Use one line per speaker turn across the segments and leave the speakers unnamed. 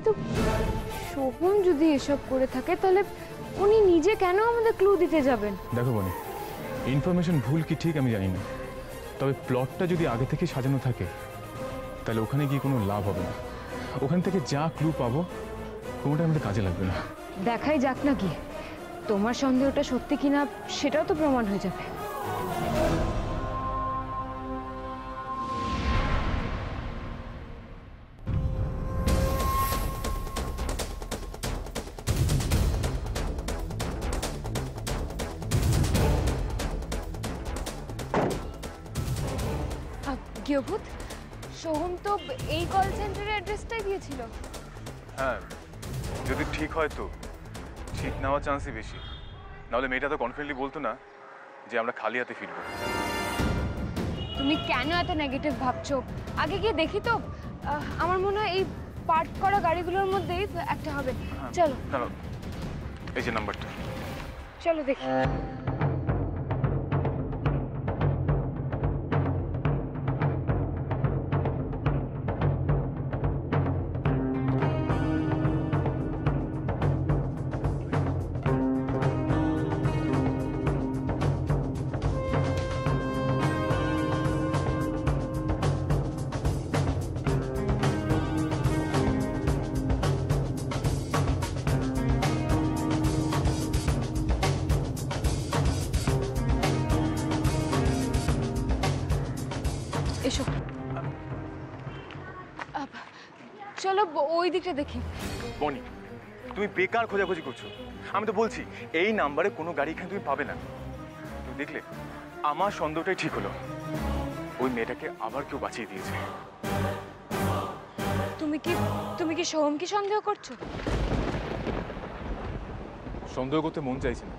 কিন্তু শোভন যদি এসব করে থাকে তাহলে উনি নিজে কেন আমাদের ক্লু দিতে যাবেন?
দেখো বনি, ইনফরমেশন ভুল কি ঠিক আমি জানি না, তবে প্লটটা যদি আগে থেকে সাজানো থাকে তাহলে ওখানে গিয়ে কোনো লাভ হবে না। ওখান থেকে যা ক্লু পাবো কোনোটা আমাদের কাজে লাগবে না।
দেখাই যাক না কি, তোমার সন্দেহটা সত্যি কিনা সেটাও তো প্রমাণ হয়ে যাবে। গৃহভূত, সোহম তো এই কল সেন্টারের অ্যাড্রেসটাই দিয়েছিল।
হ্যাঁ, যদি ঠিক হয় তো ঠিক নেওয়ার চান্সই বেশি, নাহলে মেয়েটা তো কনফিডেন্টলি বলতো না যে আমরা খালি হাতে ফিরবো।
তুমি কেন এত নেগেটিভ ভাবছো? আগে গিয়ে দেখি তো। আমার মনে হয় এই পার্ক করা গাড়িগুলোর মধ্যেই একটা হবে। চলো
চলো, এই যে নাম্বারটা,
চলো দেখি। এসো, চলো ওই দিকটা দেখি।
বনি, তুমি বেকার খোঁজাখুঁজি করছো। আমি তো বলছি এই নাম্বারে কোনো গাড়ি এখানে তুমি পাবে না। তুমি দেখলে আমার সন্দেহটাই ঠিক হলো, ওই মেয়েটাকে আবার কেউ বাঁচিয়ে দিয়েছে।
তুমি কি সোহমকে সন্দেহ করছো?
সন্দেহ করতে মন চাইছে না,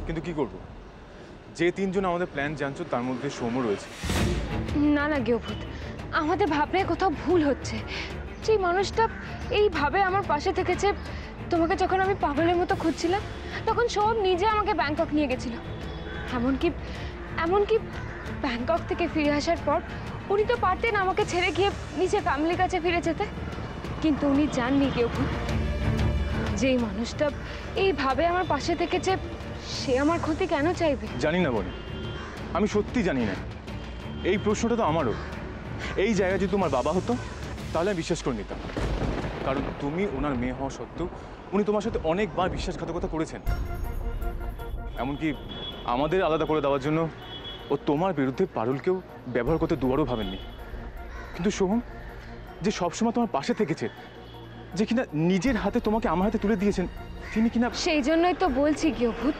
কিন্তু কি করব, যে তিনজন আমাদের প্ল্যান জানছো তার মধ্যে সোমও রয়েছে।
না না গৃহভূত, আমাদের ভাবনায় কোথাও ভুল হচ্ছে। যে মানুষটা এইভাবে আমার পাশে থেকেছে, তোমাকে যখন আমি পাগলের মতো খুঁজছিলাম তখন সোহম নিজে আমাকে ব্যাংকক নিয়ে গেছিল। এমনকি ব্যাংকক থেকে ফিরে আসার পর উনি তো পারতেন আমাকে ছেড়ে গিয়ে নিচে ফ্যামিলির কাছে ফিরে যেতে, কিন্তু উনি জাননি গৃহভূত, যেই মানুষটা এইভাবে আমার পাশে থেকেছে সে আমার ক্ষতি কেন চাইবে?
জানি না বনি, আমি সত্যি জানি না। এই প্রশ্নটা তো আমারও। এই জায়গায় যদি তোমার বাবা হতো তাহলে আমি বিশ্বাস করে নিতাম, কারণ তুমি ওনার মেয়ে হওয়া সত্ত্বেও উনি তোমার সাথে অনেকবার বিশ্বাসঘাতকতা করেছেন। এমনকি আমাদের আলাদা করে দেওয়ার জন্য ও তোমার বিরুদ্ধে পারুলকেও ব্যবহার করতে দুবারও ভাবেননি। কিন্তু সোহম যে সবসময় তোমার পাশে থেকেছে, যে কিনা নিজের হাতে তোমাকে আমার হাতে তুলে দিয়েছেন, তিনি কিনা।
সেই জন্যই তো বলছি গৃহভূত,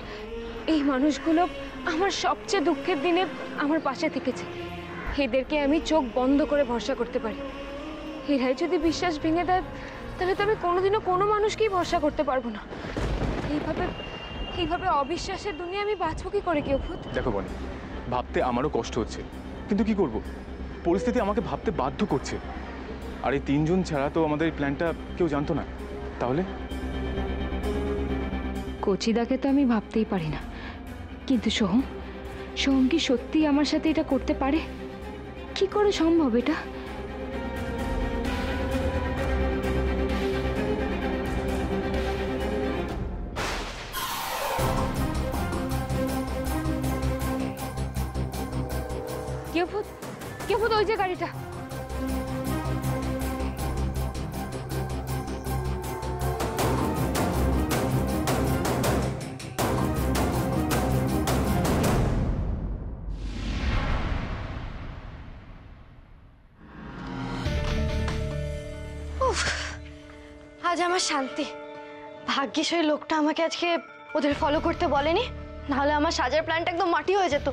এই মানুষগুলো আমার সবচেয়ে দুঃখের দিনে আমার পাশে থেকেছে। এদেরকে আমি চোখ বন্ধ করে ভরসা করতে পারি। এরাই যদি বিশ্বাস ভেঙে দেয় তাহলে তো আমি কোনোদিনও কোনো মানুষকেই ভরসা করতে পারবো না। এইভাবে অবিশ্বাসের দুনিয়া আমি বাঁচবো কি করে গৃহভূত?
দেখো বনি, ভাবতে আমারও কষ্ট হচ্ছে, কিন্তু কি করব, পরিস্থিতি আমাকে ভাবতে বাধ্য করছে। আর এই তিনজন ছাড়া তো আমাদের এই প্ল্যানটা কেউ জানতো না। তাহলে
কচিদাকে তো আমি ভাবতেই পারি না, কিন্তু সোহম কি সত্যি আমার সাথে এটা করতে পারে? কি করে সম্ভব এটা? গৃহভূত, ওই যে গাড়িটা।
আজ আমার শান্তি। ভাগ্যিস ওই লোকটা আমাকে আজকে ওদের ফলো করতে বলেনি, নাহলে আমার সাজার প্ল্যানটা একদম মাটি হয়ে যেত।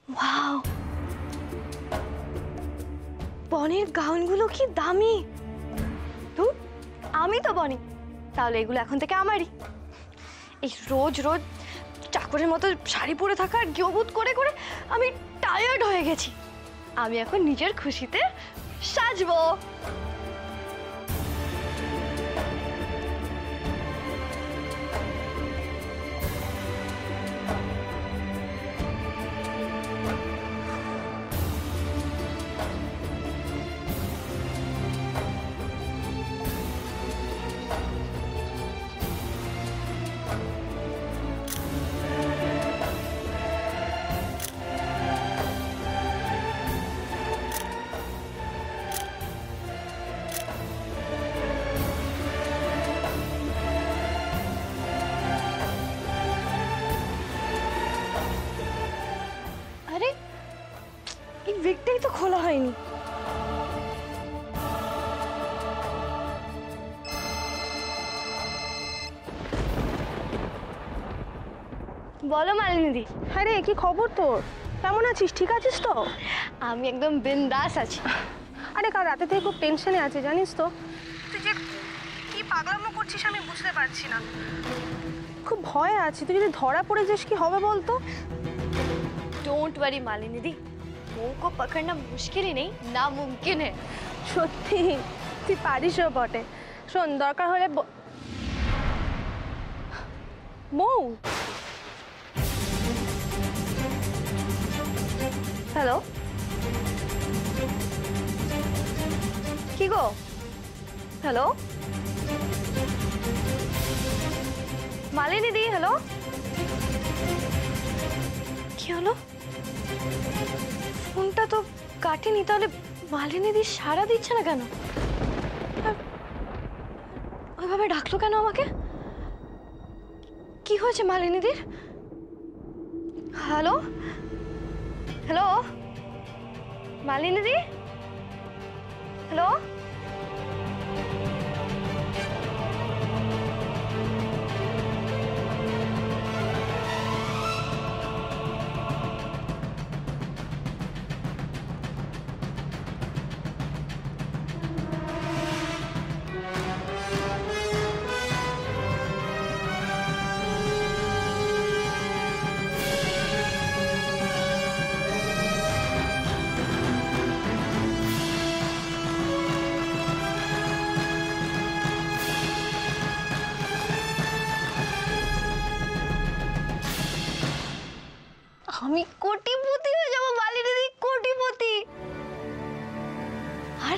ওয়াও, বনের গাউনগুলো কি দামি! তো আমি তো বনি, তাহলে এগুলো এখন থেকে আমারই। এই রোজ রোজ চাকরের মতো শাড়ি পরে থাকা আর গৃহবোধ করে করে আমি টায়ার্ড হয়ে গেছি। আমি এখন নিজের খুশিতে সাজবো। আরে এই উইকটাই তো খোলা হয়নি। বলো মালিনীদি।
আরে কি খবর তোর? কেমন আছিস? ঠিক আছিস তো?
আমি একদম বিন্দাস আছি।
আরে কাল রাতে থেকে খুব টেনশনে আছি জানিস তো। তুই যে কি পাগলামো করছিস আমি বুঝতে পারছি না। খুব ভয় আছি, তুই যদি ধরা পড়ে যাস কি হবে বলতো?
डोंट वरी मालिनी, मुंह को पकड़ना मुश्किल ही नहीं नामुमकिन है।
সত্যি তুই পারিসও বটে। শোন, দরকার হলে মৌ।
হ্যালো, কি গো? হ্যালো মালিনী দি, হ্যালো। কি হলো? ফোনটা তো কাটেনি, তাহলে মালিনী দি সাড়া দিচ্ছে না কেন? ওইভাবে ডাকলো কেন আমাকে? কি হয়েছে মালিনী দির? হ্যালো হ্যালো মালিনী দি, হ্যালো। আমি কোটিপতি হয়ে যাব মালিনী দি, কোটিপতি। আর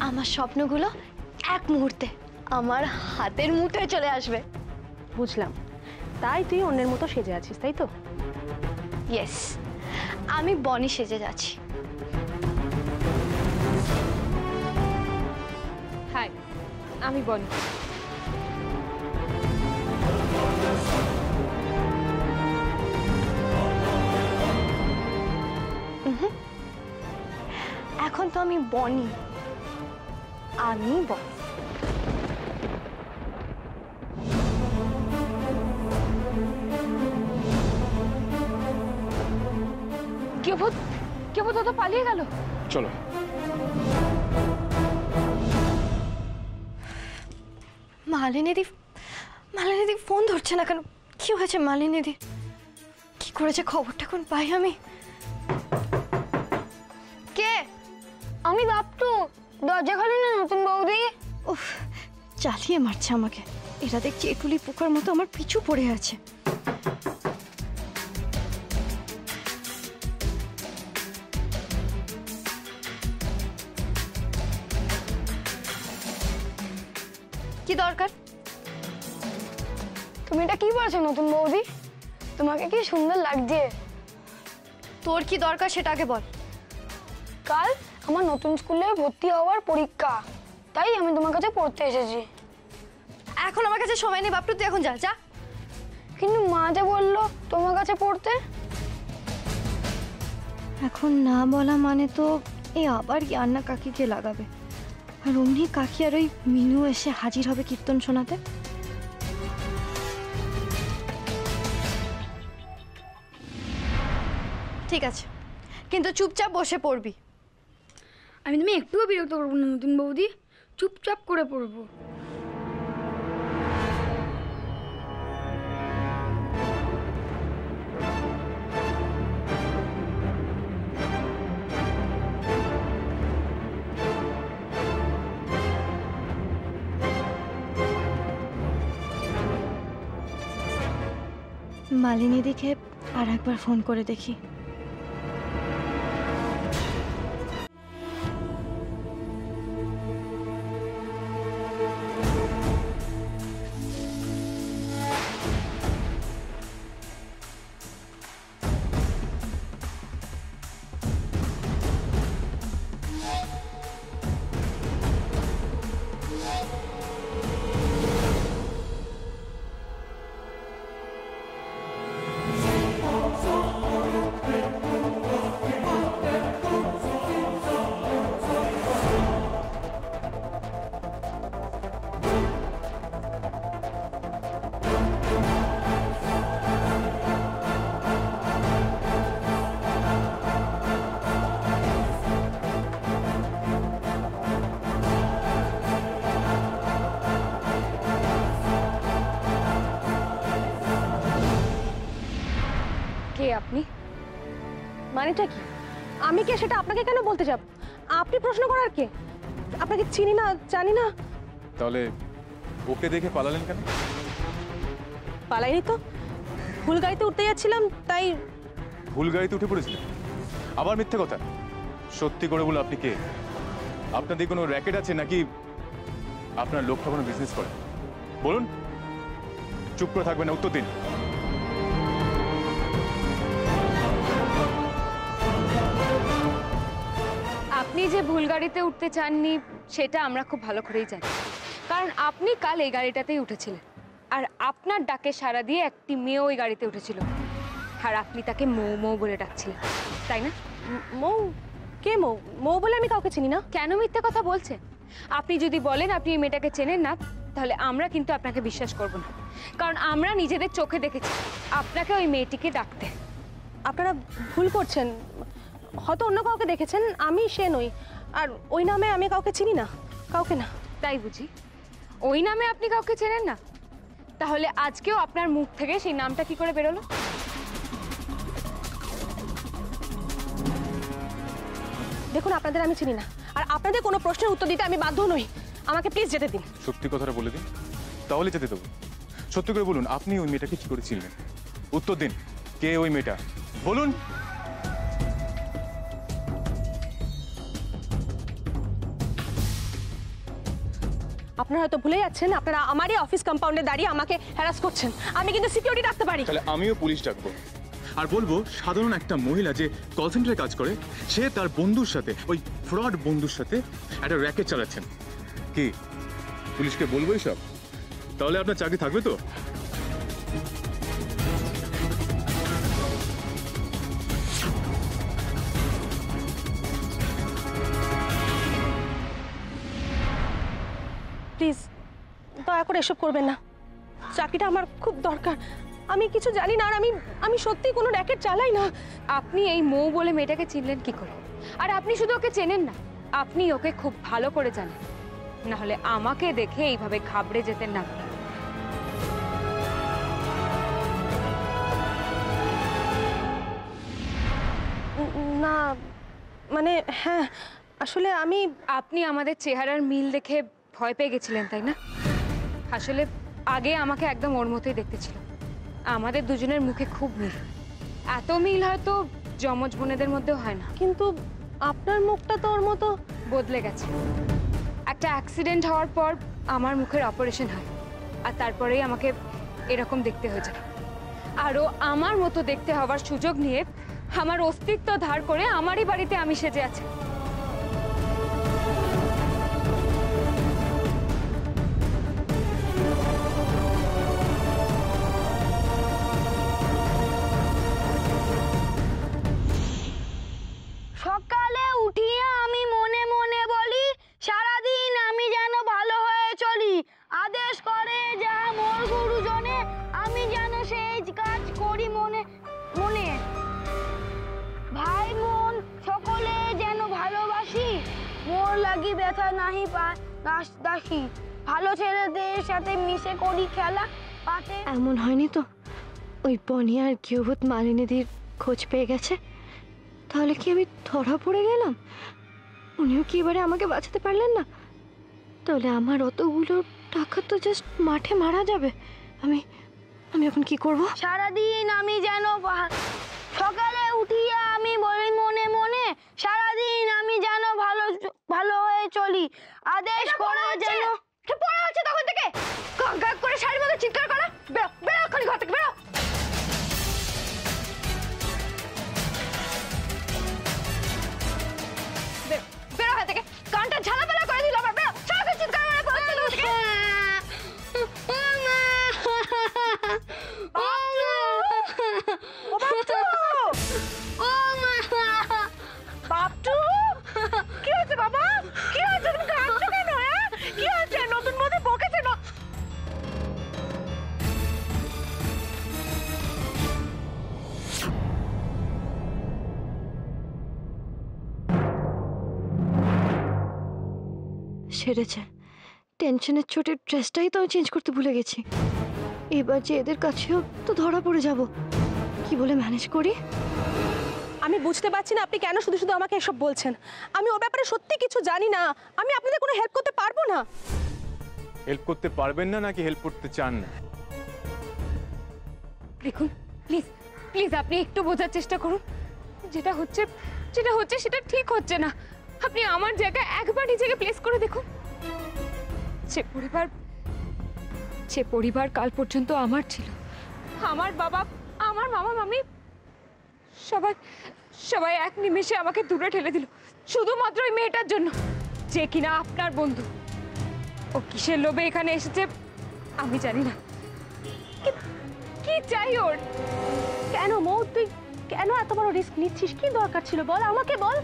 আমার স্বপ্নগুলো এক মুহূর্তে আমার হাতের মুঠোয় চলে আসবে।
বুঝলাম, তাই তুই অন্যের মতো সেজে আছিস, তাই তো?
ইয়েস, আমি বনি সেজে যাচ্ছি।
হাই, আমি বনি।
এখন তো আমি বনি, আমি বনি।
কেউ তো পালিয়ে গেল।
চলো।
মালিনী দি ফোন ধরছে না কেন? কি হয়েছে মালিনী দি? কি করেছে খবরটা কোন পাই আমি? কে?
আমি বাপটু, দরজা খোলো না নতুন বৌদি।
উফ, চালিয়ে মারছে আমাকে। এরা দেখছি এটুলি পোকার মতো আমার পিছু পড়ে আছে। কি দরকার?
তুমি এটা কি বলছো নতুন বৌদি? তোমাকে কি সুন্দর লাগছে।
তোর কি দরকার সেটা আগে বল।
কাল আমার নতুন স্কুলে ভর্তি হওয়ার পরীক্ষা, তাই আমি তোমার কাছে পড়তে এসেছি।
এখন আমার কাছে সময় নেই বাপটু, তুই এখন যা যা।
কিন্তু মা যে বললো তোমার কাছে পড়তে।
এখন না বলা মানে তো এই আবার ইয়ান্না কাকিকে লাগাবে, আর অমনি কাকি আর ওই মিনু এসে হাজির হবে কীর্তন শোনাতে। ঠিক আছে, কিন্তু চুপচাপ বসে পড়বি।
আমি তুমি একটুও বিরক্ত করবো না নতুন বৌদি, চুপচাপ করে পড়বো।
মালিনী দিকে আর একবার ফোন করে দেখি।
কে আপনি?
মানেটা কি? আমি কে সেটা আপনাকে কেন বলতে যাব? আপনি প্রশ্ন করার কে? আপনাকে চিনি না, জানি না।
তাহলে ওকে দেখে পালালেন কেন?
পালাইনি তো, ভুল গাড়িতে উঠতে যাচ্ছিলাম তাই।
ভুল গাড়িতে উঠে পড়েছিলেন? আবার মিথ্যে কথা। সত্যি করে বলো, আপনি কে? আপনাদের কোনো র্যাকেট আছে নাকি আপনার লক্ষ্য কোনো বিজনেস করে? বলুন, চুপ করে থাকবেন না, উত্তর দিন।
আপনি যে ভুল গাড়িতে উঠতে চাননি সেটা আমরা খুব ভালো করেই জানি, কারণ আপনি কাল এই গাড়িটাতেই উঠেছিলেন, আর আপনার ডাকে সাড়া দিয়ে একটি মেয়ে ওই গাড়িতে উঠেছিল, আর আপনি তাকে মৌ মৌ বলে ডাকছিলেন, তাই না?
মৌ? কে মৌ? মৌ বলে আমি কাউকে চিনি না।
কেন মিথ্যে কথা বলছে? আপনি যদি বলেন আপনি এই মেয়েটাকে চেনেন না, তাহলে আমরা কিন্তু আপনাকে বিশ্বাস করব না, কারণ আমরা নিজেদের চোখে দেখেছি আপনাকে ওই মেয়েটিকে ডাকতে।
আপনারা ভুল করছেন, হয়তো অন্য কাউকে দেখেছেন, আমি সে নই। আর ওই নামে আমি কাউকে চিনি না, কাউকে না।
তাই বুঝি? ওই নামে আপনি কাউকে চেনেন না? তাহলে আজকেও আপনার মুখ থেকে সেই নামটা কি করে বেরোলো?
দেখুন, আপনাদের আমি চিনি না, আর আপনাদের কোনো প্রশ্নের উত্তর দিতে আমি বাধ্য নই। আমাকে প্লিজ যেতে দিন।
সত্যি কথাটা বলে দিন, তাহলে যেতে দেবো। সত্যি করে বলুন, আপনি ওই মেয়েটাকে কি করে চিনলেন? উত্তর দিন, কে ওই মেয়েটা? বলুন।
আপনারা হয়তো ভুলে যাচ্ছেন, আপনারা আমারই অফিস কম্পাউন্ডে দাঁড়িয়ে আমাকে হ্যারাস করছেন। আমি কিন্তু সিকিউরিটি রাখতে পারি।
তাহলে আমিও পুলিশ ডাকবো, আর বলবো সাধারণ একটা মহিলা যে কল সেন্টারে কাজ করে, সে তার বন্ধুর সাথে, ওই ফ্রড বন্ধুর সাথে একটা র্যাকেট চালাচ্ছেন। কি পুলিশকে বলবো সব? তাহলে আপনার চাকরি থাকবে তো?
প্লিজ দয়া করে এসব করবেন না, চাকরিটা আমার খুব দরকার। আমি কিছু জানি না, আর আমি সত্যি কোনো র্যাকেট চালাই না।
আপনি এই মৌ বলে মেয়েটাকে চিনলেন কি করে? আর আপনি শুধু ওকে চেনেন না, আপনি ওকে খুব ভালো করে জানেন, না হলে আমাকে দেখে এইভাবে ঘাবড়ে যেতেন না।
না মানে হ্যাঁ, আসলে
আপনি আমাদের চেহারার মিল দেখে ভয় পেয়ে গেছিলেন, তাই না? আসলে আগে আমাকে একদম ওর মতোই দেখতে ছিল। আমাদের দুজনের মুখে খুব মিল, এত মিল হয়তো যমজ বোনেদের মধ্যেও হয় না।
কিন্তু আপনার মুখটা তো ওর মতো
বদলে গেছে। একটা অ্যাক্সিডেন্ট হওয়ার পর আমার মুখের অপারেশন হয়, আর তারপরেই আমাকে এরকম দেখতে হয়েছে। আরও আমার মতো দেখতে হওয়ার সুযোগ নিয়ে আমার অস্তিত্ব ধার করে আমারই বাড়িতে আমি সেজে আছি।
সকালে উঠিয়ে আমি মনে মনে বলি, সারাদিন আমি যেন ভালো হয়ে চলি। আদেশ করে যা মোর গুরুজনে, আমি যেন সেই কাজ করি মনে মনে। ভাই মন সকলে যেন ভালোবাসি, মোর লাগি ব্যথা নাহি পায় দাসী। ভালো ছেলেদের সাথে মিশে করি খেলা পাতে।
এমন হয়নি তো ওই বনি আর গৃহভূত মালিনীদির খোঁজ পেয়ে গেছে? তাহলে কি আমি ধরা পড়ে গেলাম? উনিও কি এবারে আমাকে বাঁচাতে পারলেন না? তাহলে আমার অতগুলো টাকা তো জাস্ট মাঠে মারা যাবে। আমি আমি এখন কি করব?
সারাদিন আমি যেন সকালে উঠিয়া আমি বলি মনে মনে, সারাদিন আমি যেন ভালো ভালো হয়ে চলি, আদেশ করে যেন।
পড়া হচ্ছে তখন থেকে গাগ করে শাড়ির মধ্যে চিৎকার করা। বেরো বেরো এখনই ঘর থেকে বেরো। বেরো ঘর থেকে, কানটা ঝালাপালা করে দিল আবার। বেরো, সারাক্ষণ চিৎকার করে পড়ছে ঘর থেকে। বাপটু, কি হয়েছে বাবা? কি হয়েছে? তুমি কাঁদছো কেন? কি হয়েছে? নতুন মধ্যে বকেছে না? সেরেছে। টেনশনের চোটে ড্রেসটাই তো আমি চেঞ্জ করতে ভুলে গেছি। এবার যে এদের কাছেও তো ধরা পড়ে যাব, কি বলে ম্যানেজ করি?
আমি বুঝতে পারছি না আপনি কেন শুধু শুধু আমাকে এসব বলছেন। আমি ওর ব্যাপারে সত্যি কিছু জানি না। আমি আপনাদের কোনো হেল্প করতে পারবো না।
হেল্প করতে পারবেন না নাকি হেল্প করতে চান না?
দেখুন প্লিজ প্লিজ, আপনি একটু বোঝার চেষ্টা করুন। যেটা হচ্ছে সেটা ঠিক হচ্ছে না। আপনি আমার জায়গায় একবার নিজেকে প্লেস করে দেখুন। যে পরিবার কাল পর্যন্ত আমার ছিল, আমার বাবা, আমার মামা মামি, সবাই এক নিমেষে আমাকে দূরে ঠেলে দিল শুধুমাত্র ওই মেয়েটার জন্য, যে কিনা আপনার বন্ধু। ও কিসের লোভে এখানে এসেছে আমি জানি না। কি চাই ওর?
কেন মৌ, তুই কেন এত বড় রিস্ক নিচ্ছিস? কি দরকার ছিল বল, আমাকে বল।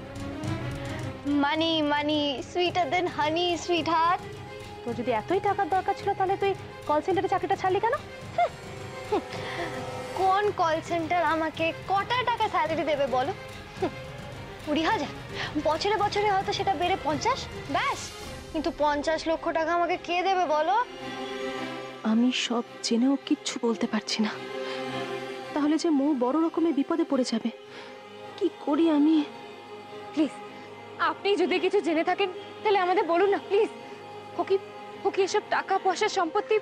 মানি মানি সুইটার দেন হানি সুইট হার্ট।
তোর যদি এতই টাকার দরকার ছিল তাহলে তুই কল সেন্টারে চাকরিটা ছাড়লি কেন?
কোন কল সেন্টার আমাকে কটা টাকা স্যালারি দেবে বলো? 20,000। বছরে বছরে হয়তো সেটা বেড়ে 50, ব্যাস। কিন্তু 50 লক্ষ টাকা আমাকে কে দেবে বলো?
আমি সব জেনেও কিচ্ছু বলতে পারছি না। তাহলে যে মৌ বড় রকমের বিপদে পড়ে যাবে, কি করি আমি?
প্লিজ, আপনি যদি কিছু জেনে থাকেন তাহলে আমাদের বলুন না প্লিজ। ওকে এসব টাকা পয়সা সম্পত্তি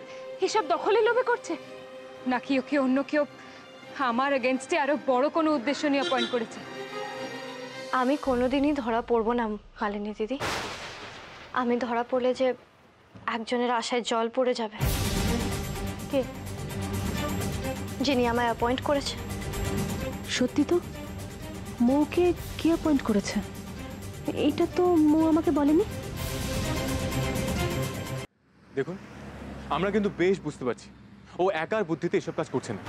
এসব দখলে লোভে করছে, নাকি ওকে অন্য কেউ আমার এগেনস্টে আরো বড় কোনো উদ্দেশ্য নিয়ে অ্যাপয়েন্ট করেছে?
আমি কোনোদিনই ধরা পড়বো না মালিনী দিদি। আমি ধরা পড়লে যে একজনের আশায় জল পড়ে যাবে।
কে?
যিনি আমায় অ্যাপয়েন্ট করেছে।
সত্যি তো? মৌকে কে অ্যাপয়েন্ট করেছে? এইটা তো মৌ আমাকে বলেনি।
দেখুন, আমরা কিন্তু বেশ বুঝতে পারছি ও একার বুদ্ধিতে এসব কাজ করছে না।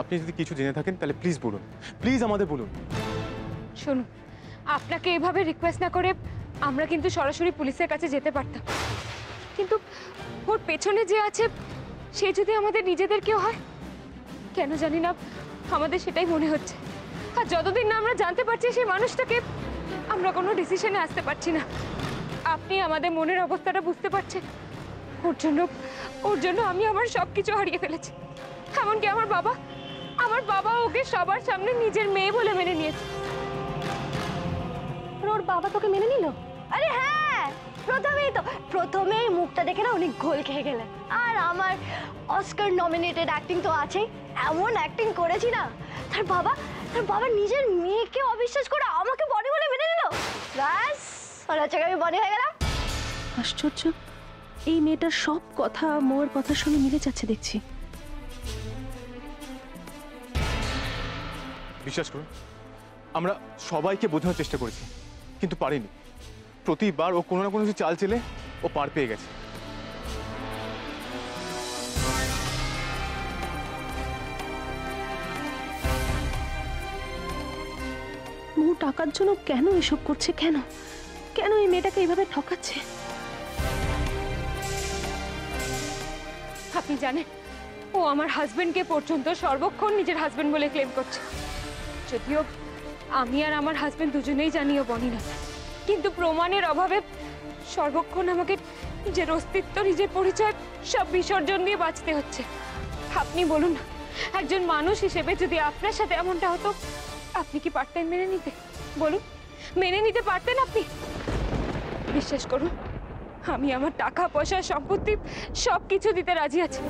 আপনি যদি কিছু জেনে থাকেন তাহলে প্লিজ বলুন, প্লিজ আমাদের বলুন।
শুনুন, আপনাকে এভাবে রিকোয়েস্ট না করে আমরা কিন্তু সরাসরি পুলিশের কাছে যেতে পারতাম, কিন্তু ওর পেছনে যে আছে সে যদি আমাদের নিজেদের কেউ হয়, কেন জানি না আমাদের সেটাই মনে হচ্ছে। আর যতদিন না আমরা জানতে পারছি সেই মানুষটাকে, আমরা কোনো ডিসিশনে আসতে পারছি না। আপনি আমাদের মনের অবস্থাটা বুঝতে পারছেন। ওর জন্য আমি আমার সব কিছু হারিয়ে ফেলেছি। এমনকি আমার বাবা ওকে সবার সামনে নিজের মেয়ে বলে মেনে নিয়েছে।
ওর বাবা তোকে মেনে নিল?
আরে হ্যাঁ, প্রথমেই মুখটা দেখে না উনি ঘোল খেয়ে গেলেন। আর আমার অস্কার নমিনেটেড অ্যাক্টিং তো আছেই। এমন অ্যাক্টিং করেছি না, তার বাবা নিজের মেয়েকে অবিশ্বাস করে আমাকে বনি বলে মেনে নিল। ব্যাস, ওর হচ্ছে আমি বনি হয়ে গেলাম।
আশ্চর্য, এই মেয়েটার সব কথা মৌয়ের কথার সঙ্গে মিলে যাচ্ছে দেখছি।
বিশ্বাস করুন, আমরা সবাইকে বোঝানোর চেষ্টা করেছি কিন্তু পারিনি। প্রতিবার ও কোনো না কোনো কিছু চাল চেলে ও পার পেয়ে গেছে।
মৌ টাকার জন্য কেন এসব করছে? কেন কেন এই মেয়েটাকে এইভাবে ঠকাচ্ছে?
আপনি জানেন, ও আমার হাজবেন্ডকে পর্যন্ত সর্বক্ষণ নিজের হাজবেন্ড বলে ক্লেম করছে। যদিও আমি আর আমার হাজবেন্ড দুজনেই জানিও বনি না, কিন্তু প্রমাণের অভাবে সর্বক্ষণ আমাকে নিজের অস্তিত্ব, নিজের পরিচয় সব বিসর্জন দিয়ে বাঁচতে হচ্ছে। আপনি বলুন না, একজন মানুষ হিসেবে যদি আপনার সাথে এমনটা হতো, আপনি কি পারতেন মেনে নিতে? বলুন, মেনে নিতে পারতেন আপনি? বিশ্বাস করুন, আমি আমার টাকা পয়সা সম্পত্তি সব কিছু দিতে রাজি আছি,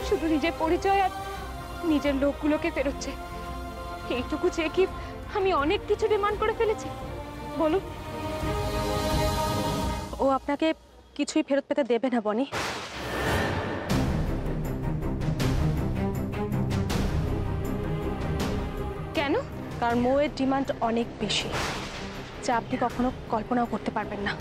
শুধু নিজের পরিচয় আর নিজের লোকগুলোকে ফেরোচ্ছে। এইটুকু চেয়ে কি আমি অনেক কিছু ডিমান্ড করে ফেলেছি? বলুন।
ও আপনাকে কিছুই ফেরত পেতে দেবে না বনি।
কেন?
কারণ মৌয়ের ডিমান্ড অনেক বেশি, যা আপনি কখনো কল্পনাও করতে পারবেন না।